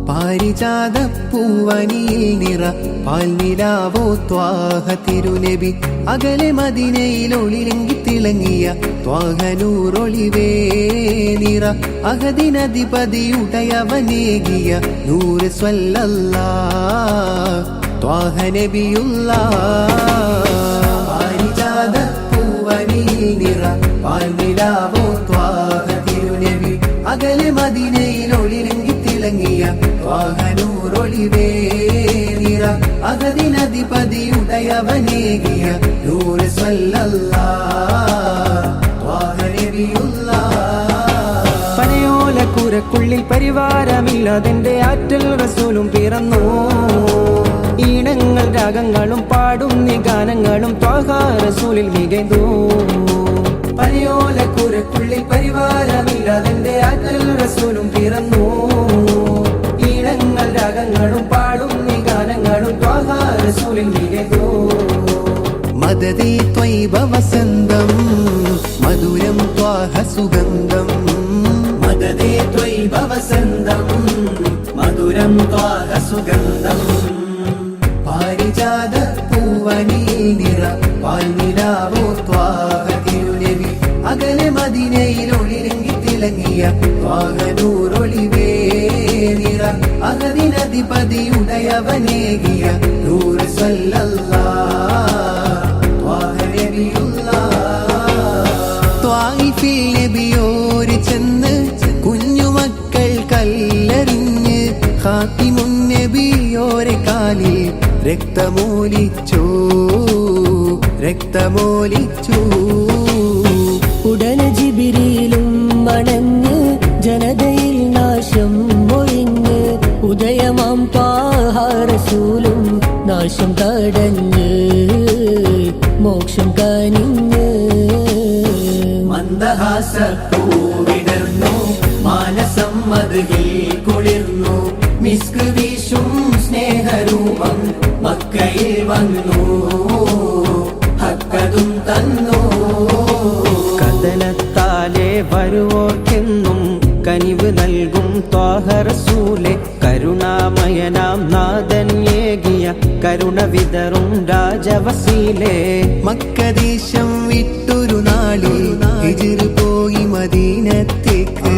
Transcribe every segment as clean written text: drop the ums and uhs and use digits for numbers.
പാരിജാതപ്പൂവനിയിൽ നിറ പാൽനിലാവോ ത്വാഹ തിരുനബി അകലെ മദീനയിൽ ഒളിലെങ്കി തിളങ്ങിയ ത്വാഹനൂറൊളിവേ നിറ അഹദിനധിപതിയുടയവനേകിയ നൂറ് സ്വല്ലല്ലാഹ് ത്വാഹ നബിയുല്ലാഹ് പാരിജാതപ്പൂവനിയിൽ നിറ പാൽനിലാവോ ത്വാഹ തിരുനബി അകലെ മദീനയിൽ ഒളിലെങ്കി തിളങ്ങിയ ത്വാഹനൂറൊളിവേ നിറ അഹദിനധിപതിയുടയവനേകിയ നൂറ് സ്വല്ലല്ലാഹ് ത്വാഹ നബിയുല്ലാഹ് പനയോലക്കൂരക്കുള്ളിൽ പരിവാരമില്ലാതെന്റെ ആറ്റൽ റസൂലും പിറന്നു ഈണങ്ങൾ രാഗങ്ങളും പാടും നിഗാനങ്ങളും ത്വാഹ റസൂലിൽ മികൈതു പനയോലക്കൂരക്കുള്ളിൽ പരിവാരമില്ലാതെന്റെ ആറ്റൽ റസൂലും പിറന്നു ഈണങ്ങൾ രാഗങ്ങളും പാടും നിഗാനങ്ങളും ത്വാഹ റസൂലിൽ മികൈതു മദദേ ത്വയ്ബ വസന്തം മധുരം ത്വാഹ സുഗന്ധം മദദേ ത്വയ്ബ വസന്തം മധുരം ത്വാഹ സുഗന്ധം പാരിജാതപ്പൂവനിയിൽ നിറ പാൽനിലാവോ ത്വാഹ തിരുനബി അകലെ മദീനയിൽ ഒളിലെങ്കി തിളങ്ങിയ ത്വാഹനൂറൊളിവേ നിറ അഹദിനധിപതിയുടയവനേകിയ നൂറ് സ്വല്ലല്ലാഹ് ത്വാഹ നബിയുല്ലാഹ് ത്വായിഫിൽ നബിയോര് ചെന്ന് കുഞ്ഞുമക്കൾ കല്ലെറിഞ്ഞ് ഖാതിമുൻ നബിയോരെ കാലിൽ രക്തമോലിച്ചു ഉടനെ ജിബ്രീലും മണഞ്ഞ് ജനതയിൽ നാശം ഒഴിഞ്ഞ് ഉദയമാം ത്വാഹ റസൂലും നാശം തടഞ്ഞ് മോക്ഷം കനിഞ്ഞ് മന്ദഹാസപ്പൂവിടർന്നു മാനസം മദ്ഹിൽ കുളിർന്നു മിസ്ക് വീശും സ്നേഹരൂപം മക്കയിൽ വന്നു ഹക്കതും തന്നു കഥനത്താലെ വരുവോർക്കെന്നും കനിവ് നൽകും ത്വാഹ റസൂലെ കരുണാമയനാം നാഥൻ ഏകിയ കരുണ വിതറും രാജവസീലെ മക്കദേശം വിട്ടൊരു നാളിൽ ഹിജ്ർ പോയി മദീനത്തേക്ക്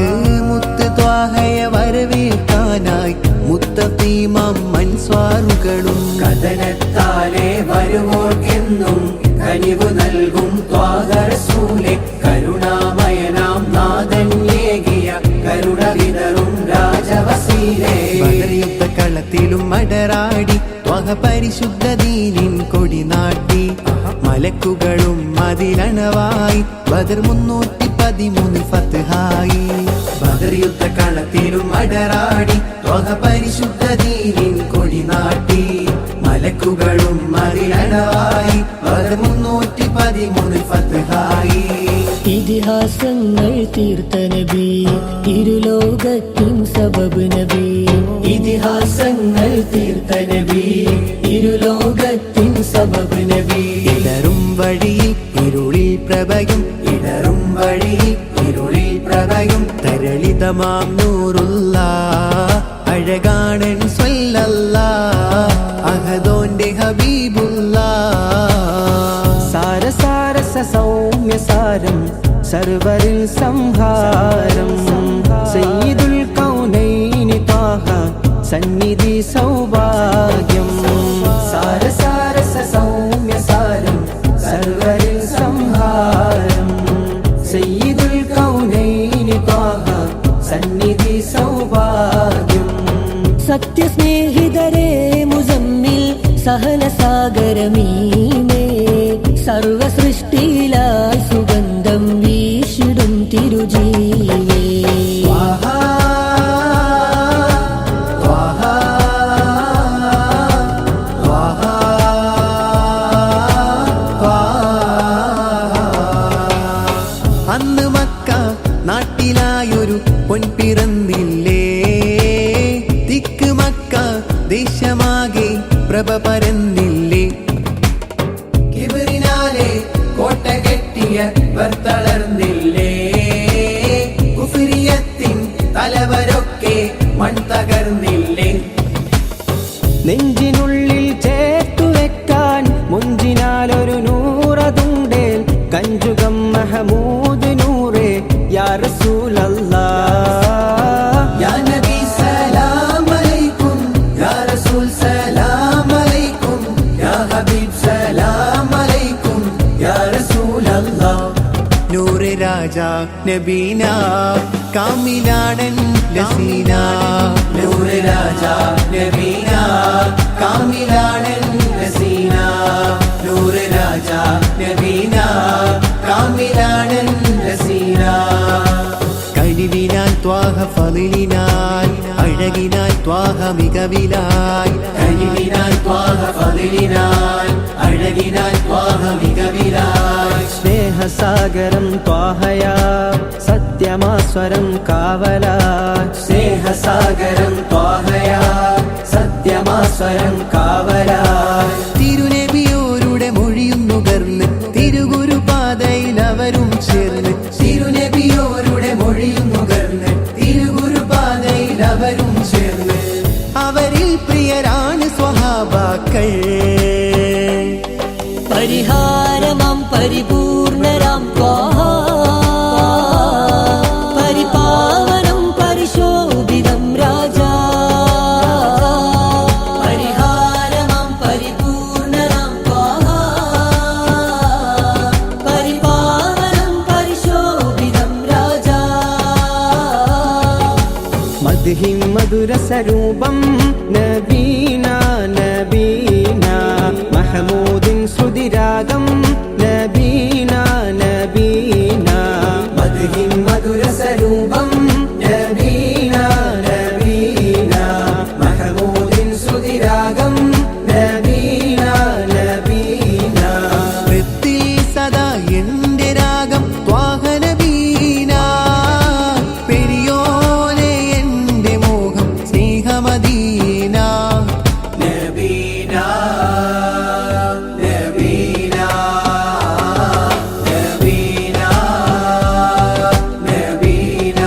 മുത്ത് ത്വാഹയെ വരവേൽക്കാനായി മുത്തഖീമാം അൻസ്വാറുകളും കഥനത്താലെ വരുവോർക്കെന്നും കനിവ് നൽകും ത്വാഹ റസൂലെ കരുണാമയനാം നാഥൻ ഏകിയ കരുണ വിതറും രാജവസീലെ ബദർ യുദ്ധക്കളത്തിലും മടറാടി ത്വാഹ പരിശുദ്ധ ദീനിൻ കൊടി നാട്ടി മലക്കുകളും അതിലണവായി ബദർ 313 ഫത്ഹായി ബദർ യുദ്ധക്കളത്തിലും മടറാടി ത്വാഹ പരിശുദ്ധ ദീനിൻ കൊടി നാട്ടി മലക്കുകളും അതിലണവായി ബദർ 313 ഫത്ഹായി ഇതിഹാസങ്ങൾ തീർത്ത നബി ഇരുലോകത്തിൻ സബബ് നബി ഇതിഹാസങ്ങൾ തീർത്ത നബി ഇരുലോകത്തിൻ സബബ് നബി ഇടറും വഴിയിൽ ഇരുളിൽ പ്രഭയും ഇടറും വഴിയിൽ ഇരുളിൽ പ്രഭയും തരളിതമാം നൂറുല്ലാഹ് അഴകാണൻ സ്വല്ലല്ലാഹ് അഹദോന്റെ ഹബീബുല്ലാഹ് സാരസാരസ സൗമ്യസാരം സർവരിൽ സംഹാരം സയ്യിദുൽ കൗനൈനി ത്വാഹ സന്നിധി സൗഭാഗ്യം സാരസാരസ സൗമ്യസാരം സർവരിൽ സംഹാരം സയ്യിദുൽ കൗനൈനി ത്വാഹ സന്നിധി സൗഭാഗ്യം സത്യസ്നേഹിതരേ മുസമ്മിൽ സഹനസാഗരമീമേ സർവ സൃഷ്ടിയിലായി സുഗന്ധം വീശിടും തിരുജീവേ അന്ന് മക്ക നാട്ടിലായൊരു പൊൻപിറന്നില്ലേ തിക്ക് മക്ക ദേശമാകെ പ്രഭ പരന്നില്ലേ കിബിറിനാലെ കോട്ട കെട്ടിയ തളർന്നില്ലേ കുഫിരിയത്തിൻ തലവരൊക്കെ മൺ തകർന്നില്ലേ നെഞ്ചിനുള്ളിൽ ചേർത്തു വെക്കാൻ മുഞ്ചിനാലൊരു നൂറതുണ്ടേൽ കഞ്ചുകം മഹമൂദ് നൂറേ യാ റസൂലല്ലാഹ് യാ നബി സലാം അലൈക്കും യാ റസൂൽ സലാം അലൈക്കും യാ ഹബീബ് സലാം അലൈക്കും യാ റസൂലല്ലാഹ് നൂറെ രാജാ നബീന കാമിലാടൻ ലസീന നൂറെ രാജാ നബീന കാമിലാടൻ ലസീന നൂറെ രാജാ നബീന കാമിലാടൻ ലസീന കഴിവിനാൽ ത്വാഹ ഫളിലിനാൽ അഴകിനാൽ ത്വാഹ മികവിലായി കഴിവിനാൽ ത്വാഹ ഫളിലിനാൽ അഴകിനാൽ ത്വാഹ മികവിലായി സ്നേഹസാഗരം ത്വാഹയാ സത്യമാസ്വരം കാവലാ സ്നേഹസാഗരം ത്വാഹയാ സത്യമാസ്വരം കാവലാ തിരുനബിയോരുടെ മൊഴിയും നുകർന്ന് തിരുഗുരുപാതയിൽ അവരും ചേർന്ന് തിരുനബിയോരുടെ മൊഴിയും നുകർന്ന് തിരുഗുരുപാതയിൽ അവരും ചേർന്ന് അവരിൽ പ്രിയരാണ് സ്വഹാബാക്കൾ പരിഹാരമാം പരിപൂർണരാം ത്വാഹ പരിപാവനം പരിശോഭിതം രാജാ പരിഹാരമാം പരിപൂർണരാം ത്വാഹ പരിപാവനം പരിശോഭിതം രാജാ മദ്ഹിം മധുരസരൂപം നബീന നബീന മഹമൂദിൻ ശ്രുതിരാഗം നബീന നബീന മദ്ഹിം മധുരസരൂപം നബീന നബീന മഹമൂദിൻ ശ്രുതിരാഗം നബീന നബീന വൃത്തിൽ സദാ എന്റെ രാഗം ത്വാഹ നബീന പെരിയോനെ എന്റെ മോഹം സ്നേഹമദീന നബീന നബീന നബീന നബീന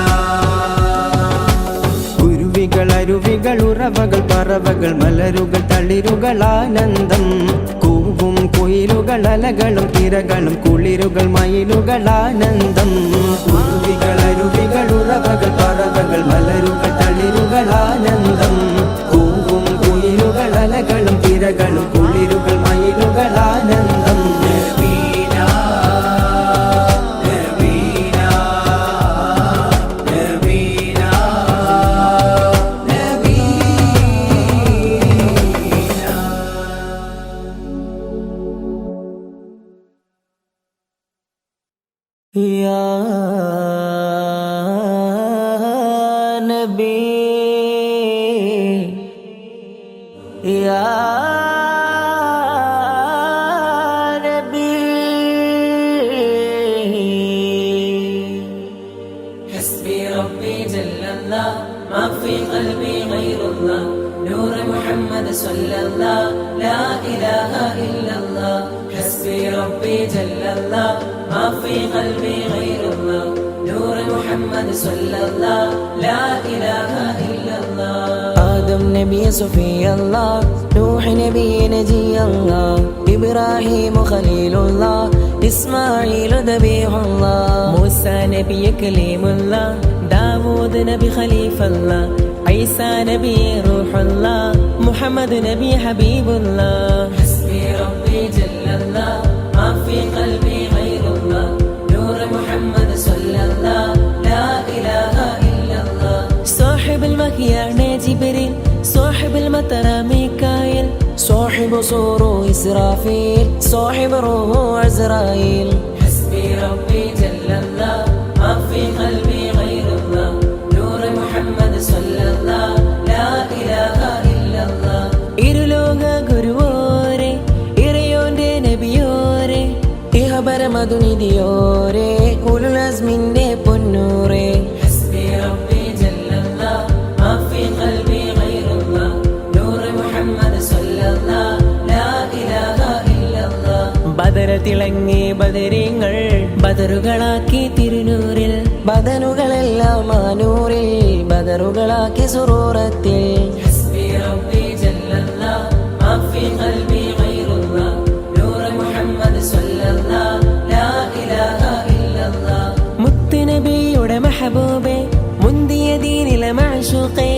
കുരുവികൾ അരുവികൾ ഉറവകൾ പറവകൾ മലരുകൾ തളിരുകൾ ആനന്ദം കൂവും കുയിലുകൾ അലകളും തിരകളും കുളിരുകൾ മയിലുകൾ ആനന്ദം കുരുവികൾ അരുവികൾ ഉറവകൾ പറവകൾ മലരുകൾ തളിരുകൾ ആനന്ദം കൂവും കുയിലുകൾ അലകളും തിരകളും കുളിരുകൾ മയിലുകൾ ആനന്ദം നബീന നബീന നബീന യാ നബി യാ നബി حسبي ربي جل الله ما في قلبي غير الله نور محمد صلى الله لا إله إلا الله حسبي ربي جل الله ما في قلبي غير الله نور محمد صلى الله لا إله إلا الله آدم نبي صفي الله نوح نبي نجي الله إبراهيم خليل الله إسماعيل ذبيح الله موسى نبي كليم الله داود نبي خليف الله عيسى نبي روح الله محمد نبي حبيب الله حسبي ربي جل الله ما في قلبي غير الله نور محمد صلى الله لا إله إلا الله صاحب المكيان جبريل صاحب المطر ميكائيل صاحب صور إسرافيل صاحب روح عزرائيل حسبي ربي جل الله ما في قلبي غير الله نور محمد صلى الله لا إله إلا الله ഇരുലോക ഗുരുവോരെ ഇറയോന്റെ നബിയോരെ ഇഹപരമധുനിധിയോരെ ഉലുൽ അസ്മിന്റെ പൊന്നൂരെ حسبي ربي جل الله ما في قلبي غير الله نور محمد صلى الله لا إله إلا الله ബദര തിളങ്ങി ബദരീങ്ങൾ ബദറുകളാക്കി തിരുനൂറിൽ ബദനുകളെല്ലാം ആനൂറിൽ ബദറുകളാക്കി സുറൂറത്തിൽ حسبي ربي جل الله في قلبي غير الله نور محمد صلى الله لا إله إلا الله മുത്തുനബിയുടെ മെഹബൂബേ മുന്തിയ ദീനിലെ മഅ്ശൂഖേ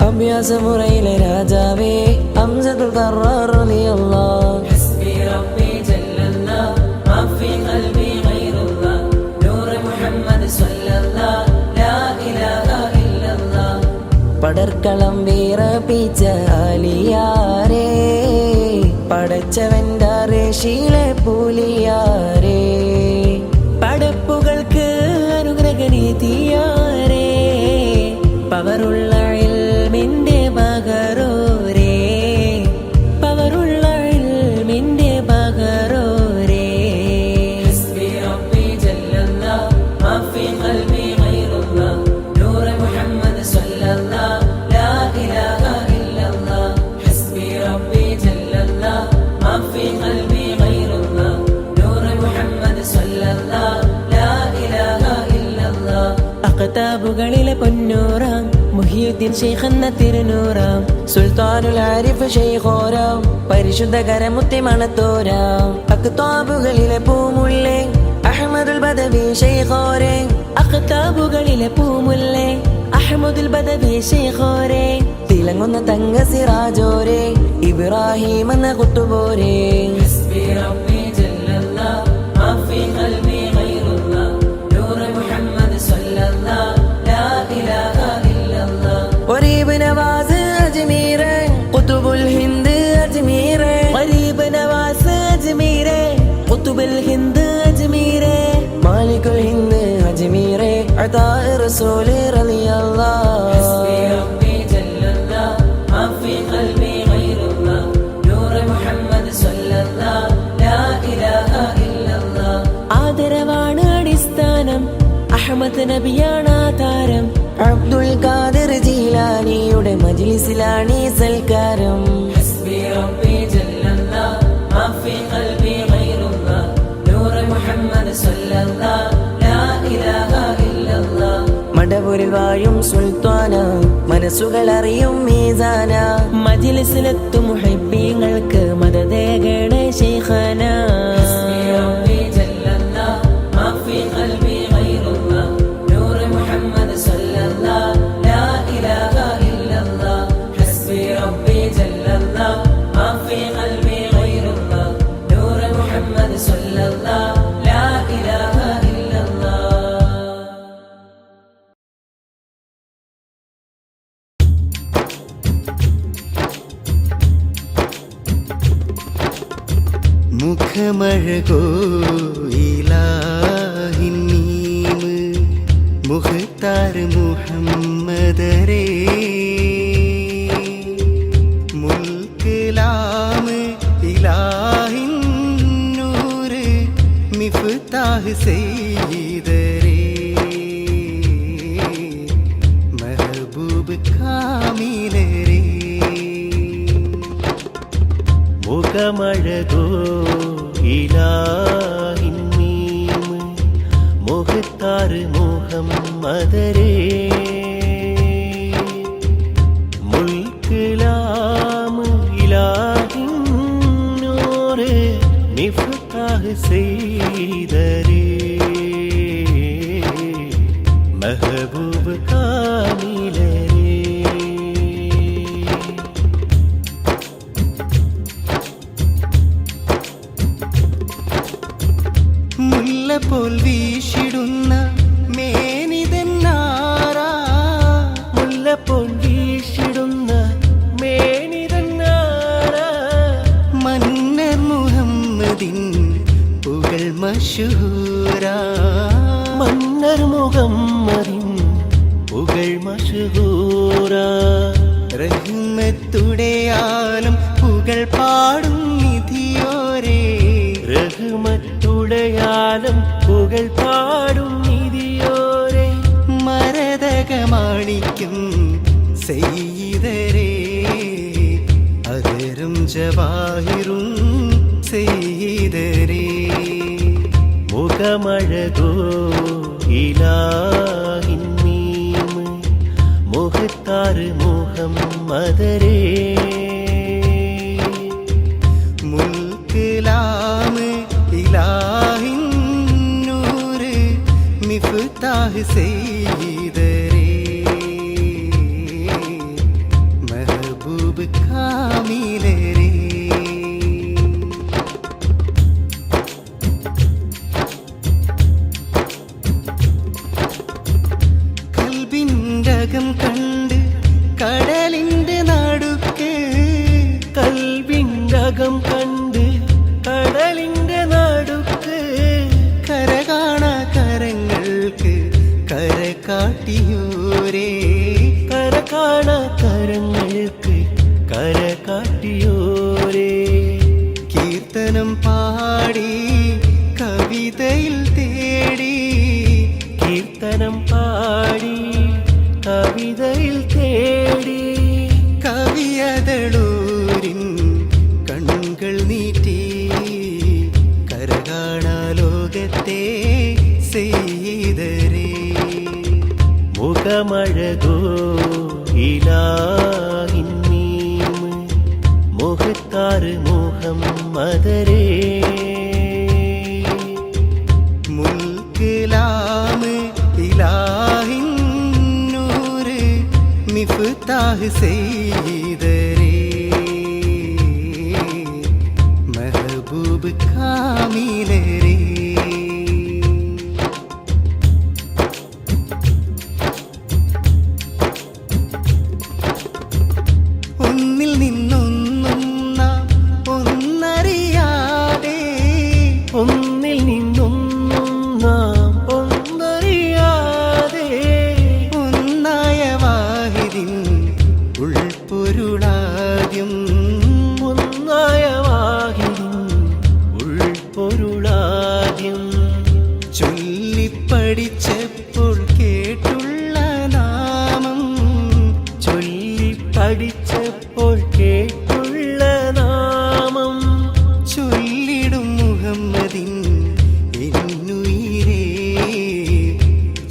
അഭ്യാസ മുറയിലെ രാജാവേ ഹംസത്തുൽ ഖറാർ റളിയല്ലാഹ് حسبي ربي جل الله ما في قلبي غير الله نور محمد صلى الله لا إله إلا الله പടർക്കളം വീറപ്പിച്ച ആലിയാരേ പടച്ചവന്റെ റേശിലെ പൂലിയാരേ പടപ്പുകൾക്ക് അനുഗ്രഹനീതിയാരേ പവറുള്ള ഇൽമിന്റെ ബഹറോരേ പവറുള്ള ഇൽമിന്റെ ബഹറോരേ حسبي ربي جل الله ما في قلبي غير الله نور محمد صلى الله لا إله إلا الله حسبي ربي جل الله ما في قلبي غير الله نور محمد صلى الله لا إله إلا الله അഖ്താബുകളിലെ പൊന്നൂറാം മുഹിയുദ്ദീൻ ശൈഖ് എന്ന തിരുനൂറാം സുൽത്താനുൽ ആരിഫ് ശൈഖോരാം പരിശുദ്ധ കരമുത്തി മണത്തോരാം അഖ്താബുകളിലെ പൂമുല്ലേ അഹ്മദുൽ ബദവി ശൈഖോരേ അഖ്താബുകളിലെ പൂമുല്ലേ അഹ്മദുൽ ബദവി ശൈഖോരേ തിളങ്ങുന്ന തങ്ക സിറാജോരേ ഇബ്രാഹിം എന്ന കുത്തുബോരേ حسبي ربي جل الله ما في قلبي غير الله نور محمد صلى الله لا إله إلا الله غريب نواز أجمير قطب الهند أجمير غريب نواز أجمير قطب الهند أجمير مالك الهند أجمير عطاء رسول رضي الله حسبي ربي جل الله ما في قلبي غير الله نور محمد صلى الله لا إله إلا الله ആദരവാണ് അടിസ്ഥാനം അഹ്മദ് നബിയാണ് താരം അബ്ദുൽ ഖാദിർ ജീലാനിയുടെ മജ്ലിസിലാണ് ഈ സൽക്കാരം حسبي ربي جل الله ما في قلبي غير الله نور محمد صلى الله لا إله إلا الله മടവൂരിൽ വാഴും സുൽത്താന മനസ്സുകൾ അറിയും മീസാന മജ്ലിസിലെത്തും മുഹിബ്ബീങ്ങൾക്ക് മദദേകണ ശൈഖന حسبي ربي جل الله ما في قلبي غير الله نور محمد صلى الله لا إله إلا الله حسبي ربي جل الله ما في قلبي غير الله نور محمد صلى الله لا إله إلا الله മുഖമഴകോ ഇലാഹിൻ നീമ് മുഖ്താർ മുഹമ്മദരേ മുൽക്കിലാമ് ഇലാഹിൻ നൂറ് മിഫ്താഹ് സയ്യിദരേ മെഹബൂബ് കാമിലരേ മുഖമഴകോ ഇലാഹിൻ നീമ് മുഖ്താർ മുഹമ്മദരേ മുൽക്കിലാമ് ഇലാഹിൻ നൂറ് മിഫ്താഹ് സയ്യിദരേ മെഹബൂബ് കാമിലരേ മുല്ലപോൽ വീശിടുന്ന മേനിതന്നാരാ മുല്ലപോൽ വീശിടുന്ന മേനിതന്നാരാ മന്നർ മുഹമ്മദിൻ പുകൾ മശൂരാ മന്നർ മുഹമ്മദിൻ പുകൾ മശൂരാ റഹ്മത്തുടെ ആലം പുകൾ പാടും നിധിയോരേ റഹ്മത്തുടയാലം പുകൾ പാടും നിധിയോരേ മരതകമാണിക്കും സയ്യിദരേ അതരും ജവാഹിറും സയ്യിദരേ മുഖമഴകോ ഇലാഹിൻ നീമ് മുഖ്താർ മുഹമ്മദരേ കലാം ഇലാഹിൻ നൂറ് മിഫ്താഹ് സയ്യിദരേ മെഹബൂബ് കാമിലരേ കൽബിൻ്റകം കണ്ട് കടലിൻ്റെ നടുക്ക് കൽബിൻ്റകം കണ്ട് കടലിൻ്റെ നടുക്ക് കര കാണാ കരങ്ങൾക്ക് കര കാട്ടിയോരേ കര കാണാ കരങ്ങൾക്ക് കര കാട്ടിയോരേ കീർത്തനം പാടി കവിതയിൽ തേടി കീർത്തനം പാടി കവിതയിൽ തേടി കവിയതളൂരിൻ കണ്ണുകൾ നീട്ടി കരകാണാ ലോകത്തെ സെയ്തരേ മുഖമഴകോ ഇലാഹിൻ മീം മുഖത്താറ് മുഹമ്മദരേ മുൽക്കിലാം ഇലാഹിൻ നൂറ് മിഫ്താഹ് സയ്യിദരേ മെഹബൂബ് കാമിലരേ ഒന്നിൽ നിന്നൊന്നും നാം ഒന്നറിയാതെ ഒന്നിൽ നിന്നൊന്നും നാം ഒന്നറിയാതെ ഒന്നായ വാഹിദിൻ ഉൾപ്പൊരുളാദ്യം ഒന്നായ വാഹിദിൻ ഉൾപ്പൊരുളാദ്യം ചൊല്ലിപ്പടിച്ചപ്പോൾ കേട്ടുള്ള നാമം ചൊല്ലിപ്പടിച്ചപ്പോൾ കേട്ടുള്ള നാമം ചൊല്ലിടും മുഹമ്മദിൻ എന്നുയിരേ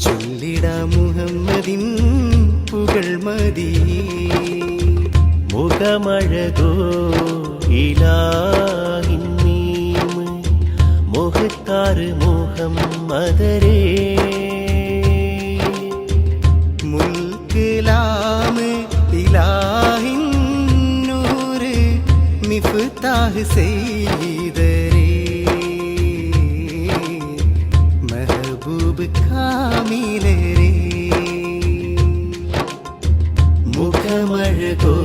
ചൊല്ലിടാ മുഹമ്മദിൻ പുകഴ്മതി മുഖമഴകോ ഇലാഹിൻ മീം മുഖത്താറ് മുഹമ്മദരേ മുൽക്കിലാം ഇലാഹിൻ നൂറ് മിഫ്താഹ് സയ്യിദരേ മെഹബൂബ് കാമിലരേ മുഖമഴകോ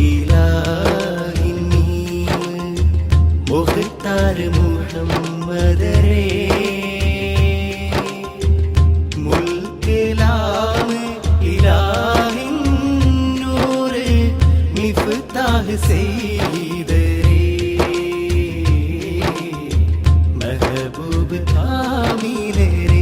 ഇലാഹിൻ മീം മുഖത്താറ് മുഹമ്മദരേ മുൽക്കിലാം ഇലാഹിൻ നൂറ് മിഫ്താഹ് സയ്യിദരേ മെഹബൂബ് കാമിലരേ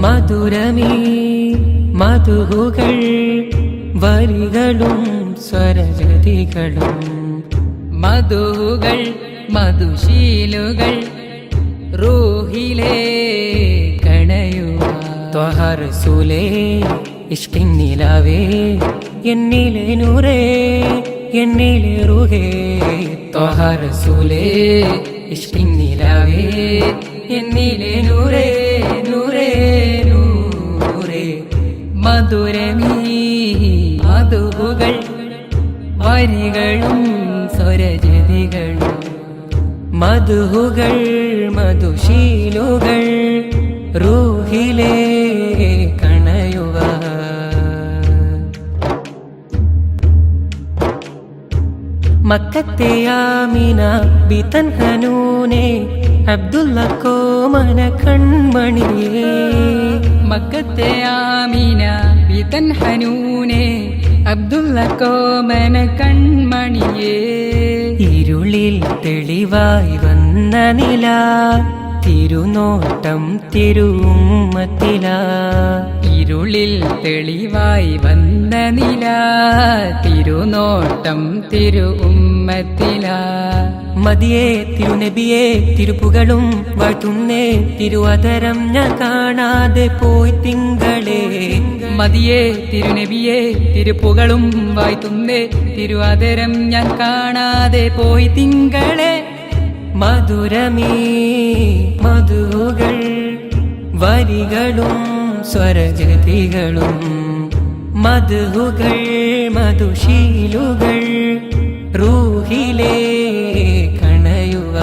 മധുരമീ മധുകൾ വരികളും സ്വരജതികളും മധുകൾ മധുശീലുകൾ റൂഹിലേ കണയുക ത്വഹ റസൂലേ ഇഷ്കിൻ നിലാവേ എന്നിലെ നൂറേ എന്നിലെ റൂഹേ ത്വഹ റസൂലേ ഇഷ്കിൻ നിലാവേ എന്നിലെ നൂറേ നൂറേ നൂറേ മധുരമീ മധുകൾ വരികളും സ്വരജതികളും മധുകൾ മധുശീലുകൾ റൂഹിലേ കണയുക മക്കത്തെ ആമിന ബിതൻ ഹനൂനെ അബ്ദുള്ള കോമന കൺമണിയേ മക്കത്തെ ആമീന ബിതൻ ഹനൂനെ അബ്ദുള്ള കോമന കൺമണിയേ ഇരുളിൽ തെളിവായി വന്ന നില തിരുനോട്ടം തിരുഉമ്മത്തില ഇരുളിൽ തെളിവായി വന്ന നില തിരുനോട്ടം തിരുഉമ്മത്തില മതിയേ തിരുനബിയെ തിരുപ്പുകളും വാഴ്ത്തുന്നേ തിരുവതരം ഞാൻ കാണാതെ പോയി തിങ്കളേ മതിയേ തിരുനബിയെ തിരുപ്പുകളും വായ്ത്തുന്നേ തിരുവാതിരം ഞാൻ കാണാതെ പോയി തിങ്കളെ മധുരമീ മധുകൾ വരികളും സ്വരജതികളും മധുകൾ മധുശീലുകൾ റൂഹിലേ കണയുക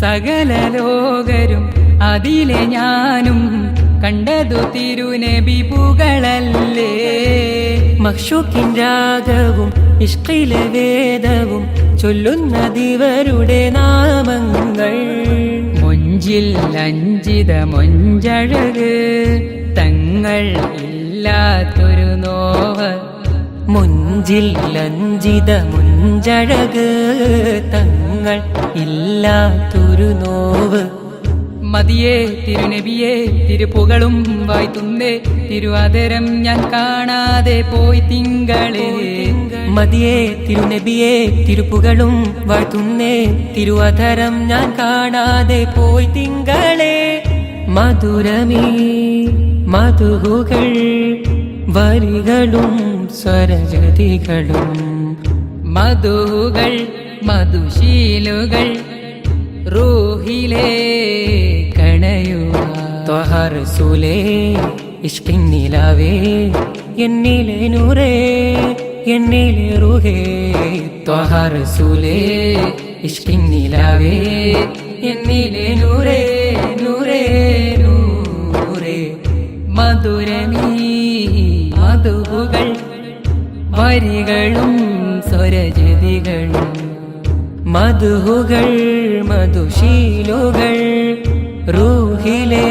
സകല ലോകരും അതിലെ ഞാനും കണ്ടതു തിരുനബി പുകളല്ലേ മഖ്ഷൂക്കിൻ രാഗവും ഇഷ്കിലെ വേദവും ചൊല്ലുന്നതിവരുടെ നാമങ്ങൾ മൊഞ്ചിൽ അഞ്ചിത മൊഞ്ചഴക് തങ്ങൾ ഇല്ലാത്തൊരു നോവ് മുഞ്ചിൽ ലഞ്ചിത മുഞ്ചഴക് തങ്ങൾ ഇല്ലാത്തൊരു നോവ് മതിയേ തിരുനബിയെ തിരുപ്പുകളും വായ്ത്തുന്നേ തിരുവാതിരം ഞാൻ കാണാതെ പോയി തിങ്കളേ മതിയേ തിരുനബിയെ തിരുപ്പുകളും വാഴ്ത്തുന്നേ തിരുവധരം ഞാൻ കാണാതെ പോയി തിങ്കളേ മധുരമീ മധുകൾ വരികളും സ്വരജതികളും മധുകൾ മധുശീലുകൾ റൂഹിലേ കണയുക ത്വഹ റസൂലേ ഇഷ്കിൻ നിലാവേ എന്നിലെ നൂറേ എന്നിലെ റൂഹേ ത്വഹ റസൂലേ ഇഷ്കിൻ നിലാവേ എന്നിലെ നൂറേ നൂറേ നൂറേ മധുരമീ മധുകൾ വരികളും സ്വരജതികളും മധുകൾ മധുശീലുകൾ റൂഹിലേ